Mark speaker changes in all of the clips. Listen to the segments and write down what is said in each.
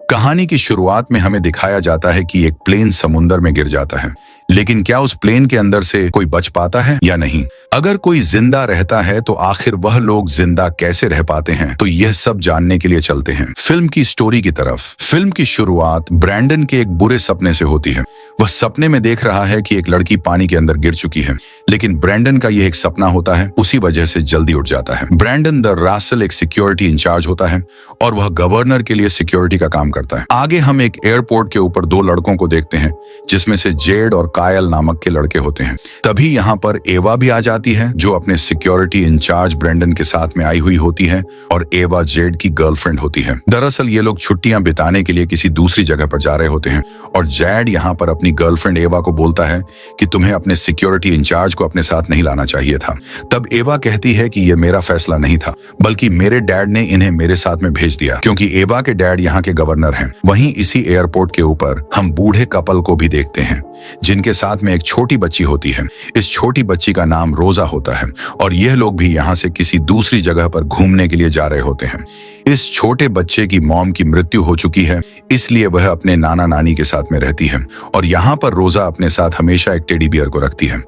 Speaker 1: कहानी की शुरुआत में हमें दिखाया जाता है कि एक प्लेन समुंदर में गिर जाता है, लेकिन क्या उस प्लेन के अंदर से कोई बच पाता है या नहीं? अगर कोई जिंदा रहता है तो आखिर वह लोग जिंदा कैसे रह पाते हैं? तो यह सब जानने के लिए चलते हैं फिल्म की स्टोरी की तरफ। फिल्म की शुरुआत ब्रैंडन के एक बुरे सपने से होती है। वह सपने में देख रहा है कि एक लड़की पानी के अंदर गिर चुकी है, लेकिन ब्रैंडन का यह एक सपना होता है, उसी वजह से जल्दी उठ जाता है। ब्रैंडन द रासल एक सिक्योरिटी इंचार्ज होता है और वह गवर्नर के लिए सिक्योरिटी का काम करता है। आगे हम एक एयरपोर्ट के ऊपर दो लड़कों को देखते हैं, जिसमें से जेड और कायल नामक के लड़के होते हैं। तभी यहाँ पर एवा भी आ जाती है, जो अपने सिक्योरिटी इंचार्ज ब्रैंडन के साथ में आई हुई होती है, और एवा जेड की गर्लफ्रेंड होती है। दरअसल ये लोग छुट्टियां बिताने के लिए किसी दूसरी जगह पर जा रहे होते हैं और जेड यहाँ पर अपनी गर्लफ्रेंड एवा को बोलता है कि तुम्हें अपने सिक्योरिटी इंचार्ज को अपने साथ नहीं लाना चाहिए था। तब एवा कहती है कि यह मेरा फैसला नहीं था, बल्कि मेरे डैड ने इन्हें मेरे साथ में भेज दिया, क्योंकि एवा के डैड यहाँ के गवर्नर हैं। वहीं इसी एयरपोर्ट के ऊपर हम बूढ़े कपल को भी देखते हैं, जिनके साथ में एक छोटी बच्ची होती है। इस छोटी बच्ची का नाम रोजा होता है और यह लोग भी यहाँ से किसी दूसरी जगह पर घूमने के लिए जा रहे होते हैं। इस छोटे बच्चे की मॉम की मृत्यु हो चुकी है, इसलिए वह अपने नाना नानी के साथ में रहती है और यहाँ पर रोजा अपने साथ हमेशा एक टेडी बियर को रखती है।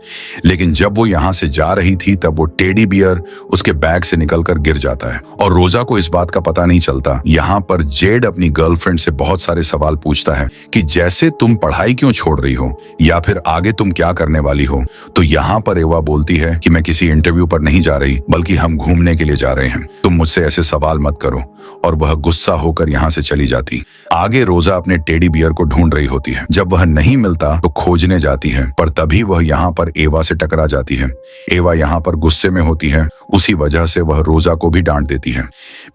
Speaker 1: लेकिन जब वो यहाँ से जा रही थी तब वो टेडी बियर उसके बैग से निकलकर गिर जाता है और रोजा को इस बात का पता नहीं चलता। यहाँ पर जेड अपनी गर्लफ्रेंड से बहुत सारे सवाल पूछता है कि जैसे तुम पढ़ाई क्यों छोड़ रही हो, या फिर आगे तुम क्या करने वाली हो? तो यहाँ पर एवा बोलती है कि मैं किसी इंटरव्यू पर नहीं जा रही, बल्कि हम घूमने के लिए जा रहे हैं, तुम मुझसे ऐसे सवाल मत करो। और वह गुस्सा होकर यहाँ से चली जाती। आगे रोजा अपने टेडी बियर को ढूंढ रही होती है। जब वह नहीं मिलता तो खोजने जाती है, पर तभी वह यहाँ पर एवा से टकरा जाती है। एवा यहाँ पर गुस्से में होती है, उसी वजह से वह रोजा को भी डांट देती है।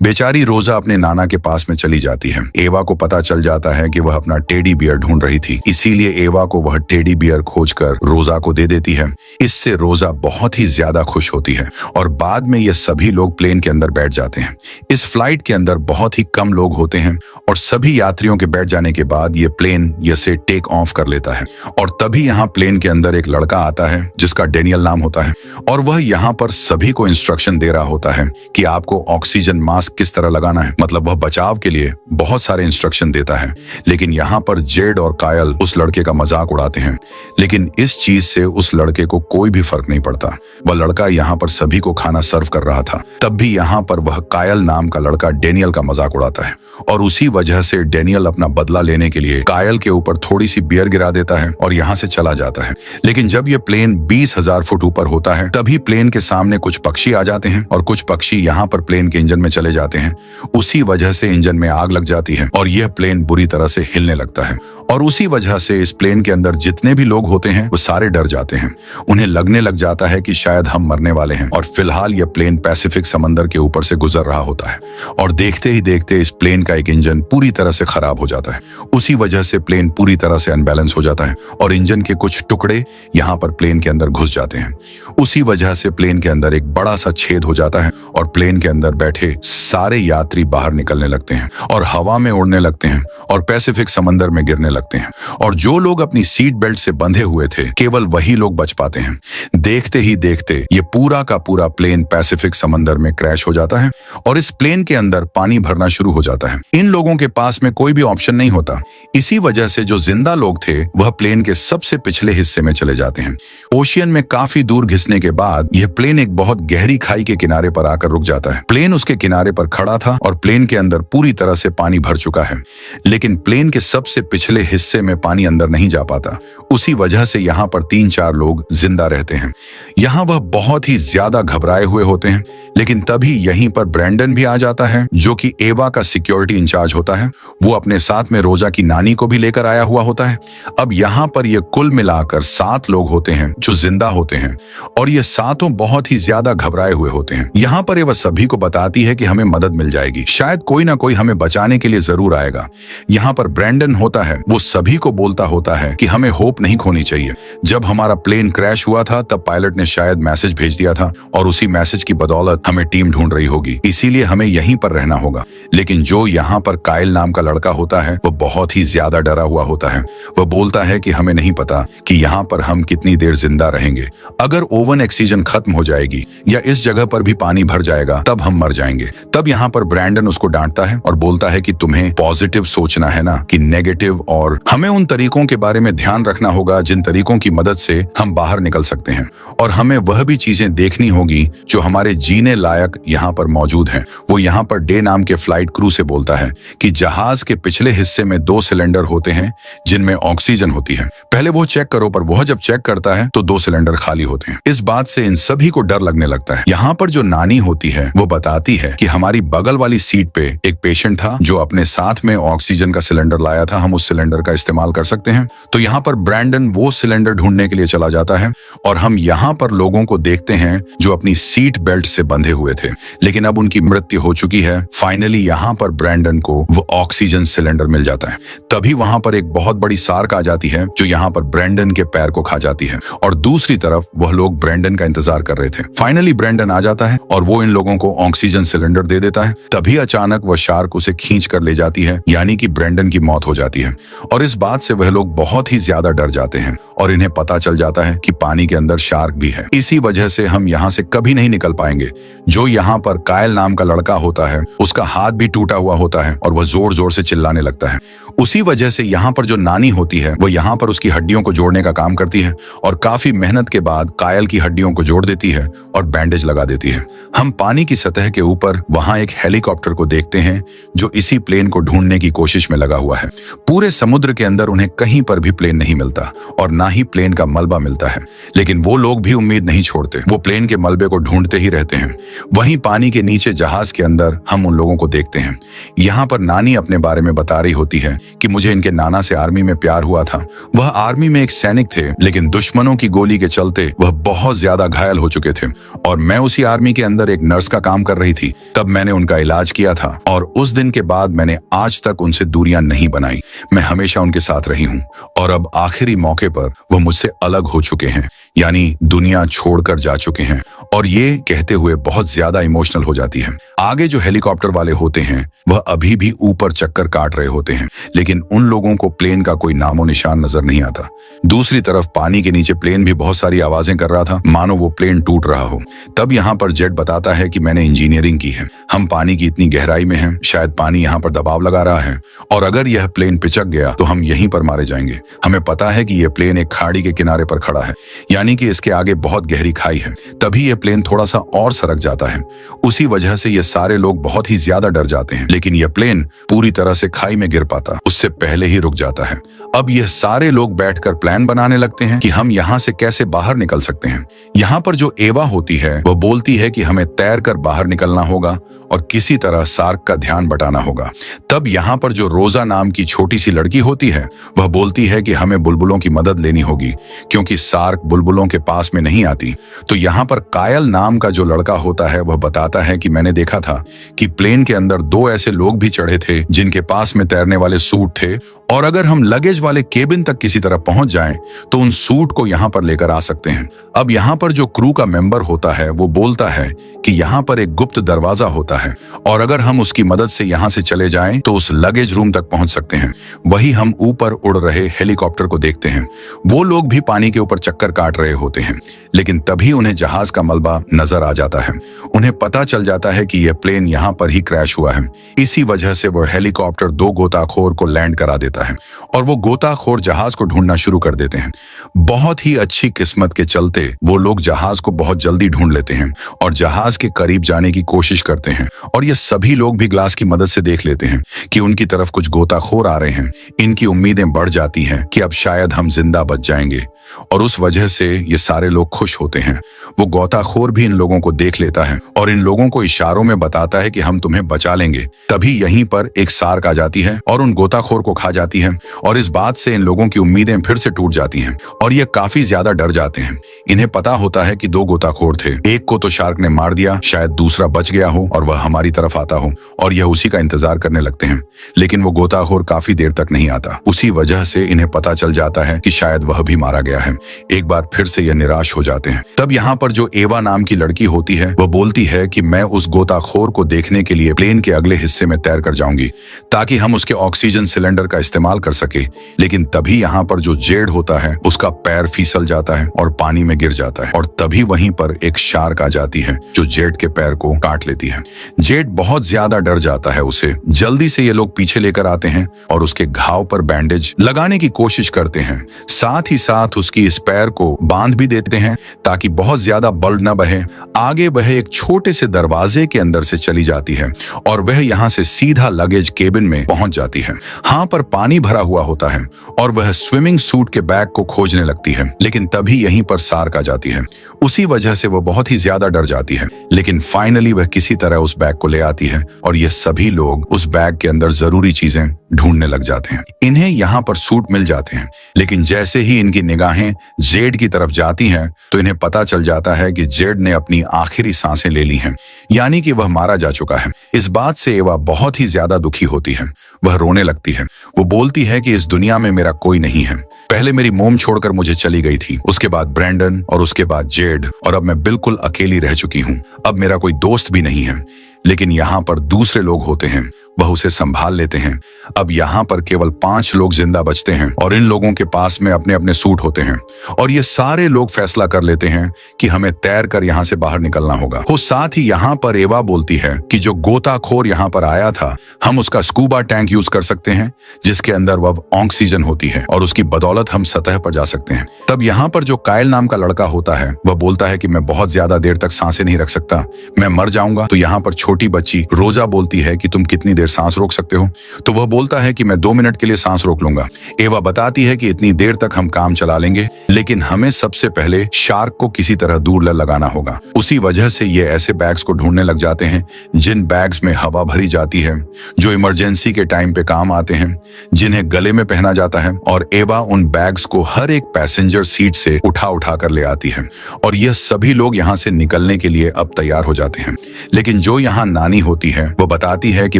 Speaker 1: बेचारी रोजा अपने नाना के पास में चली जाती है। एवा को पता चल जाता है कि वह अपना टेडी बियर ढूंढ रही थी, इसीलिए एवा को वह टेडी बियर खोजकर रोजा को दे देती है। इससे रोजा बहुत ही ज्यादा खुश होती है और बाद में ये सभी लोग प्लेन के अंदर बैठ जाते हैं। इस फ्लाइट के अंदर बहुत ही कम लोग होते हैं और सभी यात्रियों के बैठ जाने के बाद ये प्लेन से टेक ऑफ कर लेता है। और तभी यहाँ प्लेन के अंदर एक लड़का आता है जिसका डेनियल नाम होता है और वह यहाँ पर सभी को इंस्ट्रक्शन दे रहा होता है कि आपको ऑक्सीजन मास्क किस तरह लगाना है। मतलब वह बचाव के लिए बहुत सारे इंस्ट्रक्शन देता है। लेकिन यहाँ पर जेड और कायल उस लड़के का मजाक उड़ाते हैं, लेकिन इस चीज से उस लड़के को कोई भी फर्क नहीं पड़ता। वह लड़का यहाँ पर सभी को खाना सर्व कर रहा था। तब भी यहाँ पर वह कायल नाम का लड़का डेनियल का मजाक उड़ाता है और उसी वजह से डेनियल अपना बदला लेने के लिए कायल के ऊपर थोड़ी सी बियर गिरा देता है और यहाँ से चला जाता है। लेकिन जब ये प्लेन 20,000 फुट ऊपर होता है तभी प्लेन के सामने कुछ पक्षी आ जाते हैं और कुछ पक्षी यहाँ पर प्लेन के इंजन में चले जाते हैं। उसी वजह से इंजन में आग लग जाती है और यह प्लेन बुरी तरह से हिलने लगता है और उसी वजह से इस प्लेन के अंदर जितने भी लोग होते हैं वो सारे डर जाते हैं। उन्हें लगने लग जाता है कि शायद हम मरने वाले हैं और फिलहाल यह प्लेन पैसिफिक समंदर के ऊपर से गुजर रहा होता है और देखते ही देखते इस प्लेन का एक इंजन पूरी तरह से खराब हो जाता है। उसी वजह से प्लेन पूरी तरह से अनबैलेंस हो जाता है और इंजन के कुछ टुकड़े यहाँ पर प्लेन के अंदर घुस जाते हैं। उसी वजह से प्लेन के अंदर एक बड़ा सा छेद हो जाता है और प्लेन के अंदर बैठे सारे यात्री बाहर निकलने लगते हैं और हवा में उड़ने लगते हैं और पैसिफिक समंदर में गिरने लगते हैं। और जो लोग अपनी सीट बेल्ट से बंधे हुए थे केवल वही लोग बच पाते हैं। देखते ही देखते ये पूरा का पूरा प्लेन पैसिफिक समंदर में क्रैश हो जाता है और इस प्लेन के अंदर पानी भरना शुरू हो जाता है। इन लोगों के पास में कोई भी ऑप्शन नहीं होता। इसी वजह से जो जिंदा लोग थे वह प्लेन के सबसे पिछले हिस्से में चले जाते हैं। ओशियन में काफी दूर घिसने के बाद यह प्लेन एक बहुत गहरी खाई के किनारे पर आकर रुक जाता है। प्लेन उसके किनारे पर खड़ा था और प्लेन के अंदर पूरी तरह से पानी भर चुका है, लेकिन प्लेन के सबसे पिछले हिस्से में पानी अंदर नहीं जा पाता। उसी वजह से यहाँ पर 3-4 लोग जिंदा रहते हैं। यहाँ वह बहुत ही ज्यादा घबराए हुए होते हैं, लेकिन तभी यहीं पर ब्रैंडन भी आ जाता है जो कि एवा का सिक्योरिटी इंचार्ज होता है। वो अपने साथ में रोजा की नानी को भी लेकर आया हुआ होता है। अब यहाँ पर ये कुल मिलाकर 7 लोग होते हैं जो जिंदा होते हैं और ये सातों बहुत ही ज्यादा घबराए हुए होते हैं। यहाँ पर एवा सभी को बताती है कि हमें मदद मिल जाएगी, शायद कोई ना कोई हमें बचाने के लिए जरूर आएगा। यहाँ पर ब्रैंडन होता है, वो सभी को बोलता होता है कि हमें होप नहीं खोनी चाहिए। जब हमारा प्लेन क्रैश हुआ था तब पायलट ने शायद मैसेज भेज दिया था और उसी मैसेज की बदौलत हमें टीम ढूंढ रही होगी, इसीलिए हमें यहीं पर रहना होगा। लेकिन जो यहाँ पर कायल नाम का लड़का होता है वो बहुत ही ज्यादा डरा हुआ होता है। वह बोलता है कि हमें नहीं पता कि यहाँ पर हम कितनी देर जिंदा रहेंगे। अगर ओवन ऑक्सीजन खत्म हो जाएगी या इस जगह पर भी पानी भर जाएगा तब हम मर जाएंगे। तब यहाँ पर ब्रैंडन उसको डांटता है और बोलता है कि तुम्हें पॉजिटिव सोच सोचना है ना कि नेगेटिव, और हमें उन तरीकों के बारे में ध्यान रखना होगा जिन तरीकों की मदद से हम बाहर निकल सकते हैं। और हमें वह भी चीजें देखनी होगी जो हमारे जीने लायक यहाँ पर मौजूद हैं। वो यहाँ पर डे नाम के फ्लाइट क्रू से बोलता है कि जहाज के पिछले हिस्से में 2 सिलेंडर होते हैं जिनमें ऑक्सीजन होती है। पहले वो चेक करो, पर वह जब चेक करता है तो 2 सिलेंडर खाली होते हैं। इस बात से इन सभी को डर लगने लगता है। यहाँ पर जो नानी होती है वो बताती है कि हमारी बगल वाली सीट पे एक पेशेंट था जो अपने साथ में ऑक्सीजन का सिलेंडर लाया था, हम उस सिलेंडर का इस्तेमाल कर सकते हैं। तो यहाँ पर ब्रैंडन वो सिलेंडर ढूंढने के लिए चला जाता है और हम यहाँ पर लोगों को देखते हैं जो अपनी सीट बेल्ट से बंधे हुए थे, लेकिन अब उनकी मृत्यु हो चुकी है। फाइनली यहाँ पर ब्रैंडन को वो ऑक्सीजन सिलेंडर मिल जाता है। तभी वहां पर एक बहुत बड़ी सार्क आ जाती है जो यहाँ पर ब्रैंडन के पैर को खा जाती है और दूसरी तरफ वह लोग ब्रैंडन का इंतजार कर रहे थे। फाइनली ब्रैंडन आ जाता है और वो इन लोगों को ऑक्सीजन सिलेंडर दे देता है। तभी अचानक वह शार्क उसे खींच कर ले जाती है, यानी कि ब्रैंडन की मौत हो जाती है। और इस बात से वह लोग बहुत ही ज्यादा डर जाते हैं और इन्हें पता चल जाता है कि पानी के अंदर शार्क भी है। इसी वजह से हम यहाँ से कभी नहीं निकल पाएंगे। जो यहाँ पर कायल नाम का लड़का होता है उसका हाथ भी टूटा हुआ होता है और वह जोर जोर से चिल्लाने लगता है। उसी वजह से यहाँ पर जो नानी होती है वो यहाँ पर उसकी हड्डियों को जोड़ने का काम करती है और काफी मेहनत के बाद कायल की हड्डियों को जोड़ देती है और बैंडेज लगा देती है। हम पानी की सतह के ऊपर वहां एक हेलीकॉप्टर को देखते हैं जो इसी प्लेन को ढूंढने की कोशिश में लगा हुआ है। पूरे समुद्र के अंदर उन्हें कहीं पर भी प्लेन नहीं मिलता और ना ही प्लेन का मलबा मिलता है, लेकिन वो लोग भी उम्मीद नहीं छोड़ते। वो प्लेन के मलबे को ढूंढते ही रहते हैं। वहीं पानी के नीचे जहाज के अंदर हम उन लोगों को देखते हैं। यहाँ पर नानी अपने बारे में बता रही होती है कि मुझे इनके नाना से आर्मी में प्यार हुआ था। वह आर्मी में एक सैनिक थे, लेकिन दुश्मनों की गोली के चलते वह बहुत ज्यादा घायल हो चुके थे और मैं उसी आर्मी के अंदर एक नर्स का काम कर रही थी। तब मैंने उनका इलाज किया था और उस दिन के बाद मैंने आज तक उनसे दूरियां नहीं बनाई। मैं हमेशा उनके साथ रही हूँ और अब आखिरी मौके पर वह मुझसे अलग हो चुके हैं, यानी दुनिया छोड़कर जा चुके हैं। और ये कहते हुए बहुत ज्यादा इमोशनल हो जाती है। आगे जो हेलीकॉप्टर वाले होते हैं वह अभी भी ऊपर चक्कर काट रहे होते हैं, लेकिन उन लोगों को प्लेन का कोई नामो निशान नजर नहीं आता। दूसरी तरफ पानी के नीचे प्लेन भी बहुत सारी आवाजें कर रहा था, मानो वो प्लेन टूट रहा हो। तब यहाँ पर जेट बताता है कि मैंने इंजीनियरिंग की है, हम पानी की इतनी गहराई में हैं, शायद पानी यहाँ पर दबाव लगा रहा है और अगर यह प्लेन पिचक गया तो हम यहीं पर मारे जाएंगे। हमें पता है कि यह प्लेन एक खाड़ी के किनारे पर खड़ा है, यानी कि इसके आगे बहुत गहरी खाई है। तभी यह प्लेन थोड़ा सा और सरक जाता है। उसी वजह से ये सारे लोग बहुत ही ज्यादा डर जाते हैं, लेकिन यह प्लेन पूरी तरह से खाई में गिर पाता उससे पहले ही रुक जाता है। अब यह सारे लोग बैठकर प्लान बनाने लगते हैं कि हम यहाँ से कैसे बाहर निकल सकते हैं। यहाँ पर जो एवा होती है वह बोलती है कि हमें तैरकर बाहर निकलना होगा और किसी तरह सार्क का ध्यान बटाना होगा। तब यहाँ पर जो रोजा नाम की छोटी सी लड़की होती है वह बोलती है कि हमें बुलबुलों की मदद लेनी होगी क्योंकि सार्क बुलबुलों के पास में नहीं आती। तो यहाँ पर कायल नाम का जो लड़का होता है वह बताता है कि मैंने देखा था कि प्लेन के अंदर 2 ऐसे लोग भी चढ़े थे जिनके पास में तैरने वाले सूट थे और अगर हम लगेज वाले केबिन तक किसी तरह पहुंच जाएं तो उन सूट को यहाँ पर लेकर आ सकते हैं। अब यहाँ पर जो क्रू का मेंबर होता है वो बोलता है कि यहाँ पर एक गुप्त दरवाजा होता है और अगर हम उसकी मदद से यहाँ से चले जाएं तो उस लगेज रूम तक पहुंच सकते हैं। वही हम ऊपर उड़ रहे हेलीकॉप्टर को देखते हैं। वो लोग भी पानी के ऊपर चक्कर काट रहे होते हैं, लेकिन तभी उन्हें जहाज का मलबा नजर आ जाता है। उन्हें पता चल जाता है कि यह प्लेन यहाँ पर ही क्रैश हुआ है। इसी वजह से वह हेलीकॉप्टर 2 गोताखोर को लैंड करा देता है और वो गोताखोर जहाज को ढूंढना शुरू कर देते हैं। बहुत ही अच्छी किस्मत के चलते वो लोग जहाज को बहुत जल्दी ढूंढ लेते हैं और जहाज के करीब जाने की कोशिश करते हैं और ये सभी लोग भी ग्लास की मदद से देख लेते हैं कि उनकी तरफ कुछ गोताखोर आ रहे हैं। इनकी उम्मीदें बढ़ जाती हैं कि अब शायद हम जिंदा बच जाएंगे और उस वजह से ये सारे लोग खुश होते हैं। वो गोताखोर भी इन लोगों को देख लेता है और इन लोगों को इशारों में बताता है कि हम तुम्हें बचा लेंगे। तभी यहीं पर एक सार्क आ जाती है और उन गोताखोर को खा जाती है और इस बात से इन लोगों की उम्मीदें फिर से टूट जाती हैं और ये काफी ज्यादा डर जाते हैं। इन्हें पता होता है कि 2 गोताखोर थे, एक को तो शार्क ने मार दिया, शायद दूसरा बच गया हो और वह हमारी तरफ आता हो और यह उसी का इंतजार करने लगते हैं, लेकिन वो गोताखोर काफी देर तक नहीं आता। उसी वजह से इन्हें पता चल जाता है कि शायद वह भी मारा गया है। एक बार फिर फिर से ये निराश हो जाते हैं। तब यहाँ पर जो एवा नाम की लड़की होती है वह बोलती है कि मैं उस गोताखोर को देखने के लिए प्लेन के अगले हिस्से में तैर कर जाऊंगी ताकि हम उसके ऑक्सीजन सिलेंडर का इस्तेमाल कर सके। लेकिन तभी यहाँ पर जो जेड होता है उसका पैर फिसल जाता है और पानी में गिर जाता है, और तभी वहीं पर एक शार्क आ जाती है जो जेड के पैर को काट लेती है। जेड बहुत ज्यादा डर जाता है। उसे जल्दी से ये लोग पीछे लेकर आते हैं और उसके घाव पर बैंडेज लगाने की कोशिश करते हैं। साथ ही साथ उसकी इस पैर को बांध भी देते हैं ताकि बहुत ज्यादा ब्लड न बहे। आगे वह एक छोटे से दरवाजे के अंदर से चली जाती है और वह यहाँ से सीधा लगेज केबिन में पहुंच जाती है। हाँ, पर पानी भरा हुआ होता है और वह स्विमिंग सूट के बैग को खोजने लगती है। लेकिन तभी यहीं पर शार्क आ जाती है। उसी वजह से वह बहुत ही ज्यादा डर जाती है। लेकिन फाइनली वह किसी तरह उस बैग को ले आती है और ये सभी लोग उस बैग के अंदर जरूरी चीजें ढूंढने लग जाते हैं। इन्हें यहाँ पर सूट मिल जाते हैं। लेकिन जैसे ही इनकी निगाहें जेड की तरफ जाती हैं तो इन्हें पता चल जाता है कि जेड ने अपनी आखिरी सांसें ले ली हैं, यानी कि वह मारा जा चुका है। इस बात से एवा बहुत ही ज्यादा दुखी होती है। वह रोने लगती है। वो बोलती है कि इस दुनिया में मेरा कोई नहीं है। पहले मेरी मोम छोड़कर मुझे चली गई थी, उसके बाद ब्रैंडन और उसके बाद जेड, और अब मैं बिल्कुल अकेली रह चुकी हूँ। अब मेरा कोई दोस्त भी नहीं है। लेकिन यहाँ पर दूसरे लोग होते हैं, वह उसे संभाल लेते हैं। अब यहाँ पर केवल 5 लोग जिंदा बचते हैं और इन लोगों के पास में अपने अपने सूट होते हैं और ये सारे लोग फैसला कर लेते हैं कि हमें तैर कर यहाँ से बाहर निकलना होगा। वो साथ ही यहाँ पर एवा बोलती है कि जो गोताखोर यहाँ पर आया था, हम उसका स्कूबा टैंक यूज कर सकते हैं जिसके अंदर वह ऑक्सीजन होती है और उसकी बदौलत हम सतह पर जा सकते हैं। तब यहाँ पर जो कायल नाम का लड़का होता है वह बोलता है कि मैं बहुत ज्यादा देर तक सांसें नहीं रख सकता, मैं मर जाऊंगा। तो यहाँ पर छोटी बच्ची रोजा बोलती है कि तुम कितनी देर सांस रोक सकते हो? तो वह बोलता है कि मैं 2 मिनट के लिए सांस रोक लूंगा। एवा बताती है कि इतनी देर तक हम काम चला लेंगे, लेकिन हमें सबसे पहले शार्क को किसी तरह दूर लगाना होगा। उसी वजह से ये ऐसे बैग्स को ढूंढने लग जाते हैं जिन बैग्स में हवा भरी जाती है, जो इमरजेंसी के टाइम पे काम आते हैं, जिन्हें गले में पहना जाता है। और एवा उन बैग्स को हर एक पैसेंजर सीट से उठा उठा कर ले आती है और यह सभी लोग यहाँ से निकलने के लिए अब तैयार हो जाते हैं। लेकिन जो यहाँ नानी होती है वो बताती है कि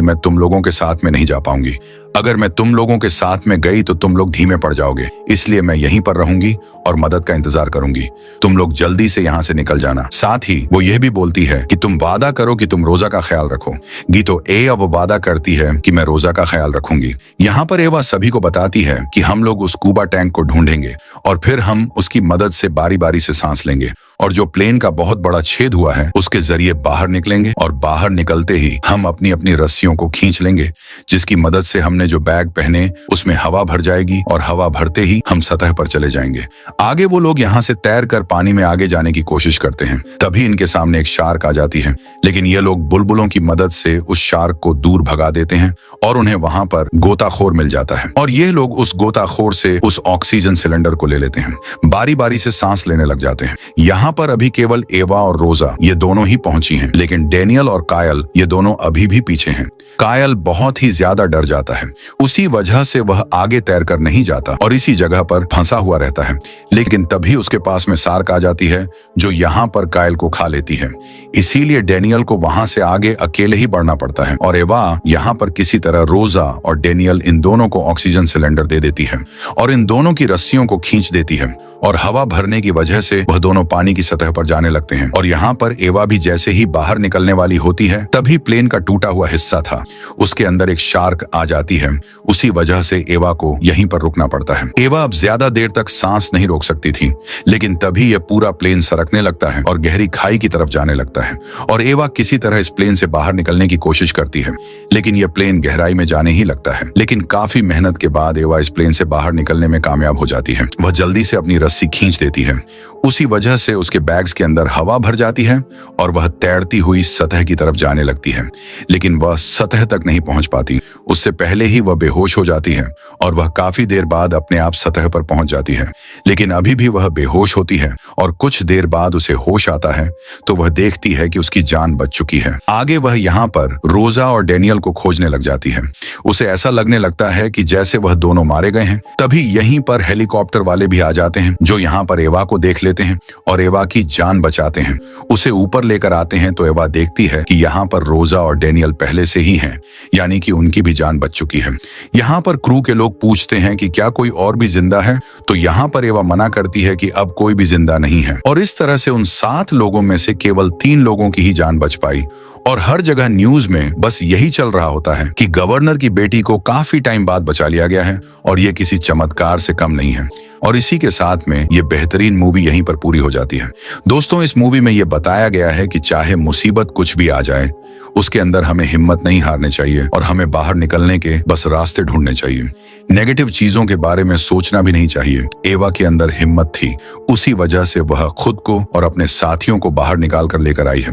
Speaker 1: मैं तुम लोगों के साथ में नहीं जा पाऊंगी। अगर मैं तुम लोगों के साथ में गई तो तुम लोग धीमे पड़ जाओगे, इसलिए मैं यहीं पर रहूंगी और मदद का इंतजार करूंगी। तुम लोग जल्दी से यहाँ से निकल जाना। साथ ही वो यह भी बोलती है कि तुम वादा करो कि तुम रोजा का ख्याल रखोगी। तो एवा वो वादा करती है कि मैं रोजा का ख्याल रखूंगी। यहाँ पर एवा सभी को बताती है कि हम लोग उस स्कूबा टैंक को ढूंढेंगे और फिर हम उसकी मदद से बारी बारी से सांस लेंगे और जो प्लेन का बहुत बड़ा छेद हुआ है उसके जरिए बाहर निकलेंगे और बाहर निकलते ही हम अपनी अपनी रस्सियों को खींच लेंगे, जिसकी मदद से हमने जो बैग पहने उसमें हवा भर जाएगी और हवा भरते ही हम सतह पर चले जाएंगे। आगे वो लोग यहाँ से तैर कर पानी में आगे जाने की कोशिश करते हैं। तभी इनके सामने एक शार्क आ जाती है, लेकिन ये लोग बुलबुलों की मदद से उस शार्क को दूर भगा देते हैं और उन्हें वहां पर गोताखोर मिल जाता है और ये लोग उस गोताखोर से उस ऑक्सीजन सिलेंडर को ले लेते हैं। बारी बारी से सांस लेने लग जाते हैं। यहाँ पर अभी केवल एवा और रोजा ये दोनों ही पहुंची हैं, लेकिन डेनियल और कायल ये दोनों अभी भी पीछे हैं। कायल बहुत ही ज्यादा डर जाता है, उसी वजह से वह आगे तैर कर नहीं जाता और इसी जगह पर फंसा हुआ रहता है। लेकिन तभी उसके पास में शार्क आ जाती है जो यहाँ पर कायल को खा लेती है। इसीलिए डेनियल को वहां से आगे अकेले ही बढ़ना पड़ता है और एवा यहाँ पर किसी तरह रोजा और डेनियल इन दोनों को ऑक्सीजन सिलेंडर दे देती है और इन दोनों की रस्सियों को खींच देती है और हवा भरने की वजह से वह दोनों पानी की सतह पर जाने लगते हैं। और यहाँ पर एवा भी जैसे ही बाहर निकलने वाली होती है तभी प्लेन का टूटा हुआ हिस्सा था, उसके अंदर एक शार्क आ जाती है। उसी वजह से एवा को यहीं पर रुकना पड़ता है। एवा अब ज्यादा देर तक सांस नहीं रोक सकती थी, लेकिन तभी यह पूरा प्लेन सरकने लगता है और गहरी खाई की तरफ जाने लगता है और एवा किसी तरह इस प्लेन से बाहर निकलने की कोशिश करती है, लेकिन यह प्लेन गहराई में जाने ही लगता है। लेकिन काफी मेहनत के बाद एवा इस प्लेन से बाहर निकलने में कामयाब हो जाती है। वह जल्दी से अपनी रस्सी खींच देती है। उसी वजह से उसके बैग्स के अंदर हवा भर जाती है और वह तैरती हुई सतह की तरफ जाने लगती है, लेकिन वह सतह तक नहीं पहुंच पाती। उससे पहले ही वह बेहोश हो जाती है और वह काफी देर बाद अपने आप सतह पर पहुंच जाती है, लेकिन अभी भी वह बेहोश होती है और कुछ देर बाद उसे होश आता है तो वह देखती है कि उसकी जान बच चुकी है। आगे वह यहाँ पर रोजा और डेनियल को खोजने लग जाती है। उसे ऐसा लगने लगता है कि जैसे वह दोनों मारे गए हैं। तभी यहीं पर हेलीकॉप्टर वाले भी आ जाते हैं जो यहाँ पर एवा को देख लेते हैं और एवा की जान बचाते हैं। उसे ऊपर लेकर आते हैं तो एवा देखती है कि यहाँ पर रोजा और डेनियल पहले से ही हैं, यानी कि उनकी भी जान बच चुकी है। यहाँ पर क्रू के लोग पूछते हैं कि क्या कोई और भी जिंदा है, तो यहाँ पर एवा मना करती है कि अब कोई भी जिंदा नहीं है। और इस तरह से उन 7 लोगों में से केवल 3 लोगों की ही जान बच पाई। और हर जगह न्यूज में बस यही चल रहा होता है कि गवर्नर की बेटी को काफी टाइम बाद बचा लिया गया है और ये किसी चमत्कार से कम नहीं है। और इसी के साथ में ये बेहतरीन मूवी यहीं पर पूरी हो जाती है। दोस्तों, इस मूवी में ये बताया गया है कि चाहे मुसीबत कुछ भी आ जाए, उसके अंदर हमें हिम्मत नहीं हारनी चाहिए और हमें बाहर निकलने के बस रास्ते ढूंढने चाहिए। नेगेटिव चीजों के बारे में सोचना भी नहीं चाहिए। एवा के अंदर हिम्मत थी, उसी वजह से वह खुद को और अपने साथियों को बाहर निकाल कर लेकर आई है।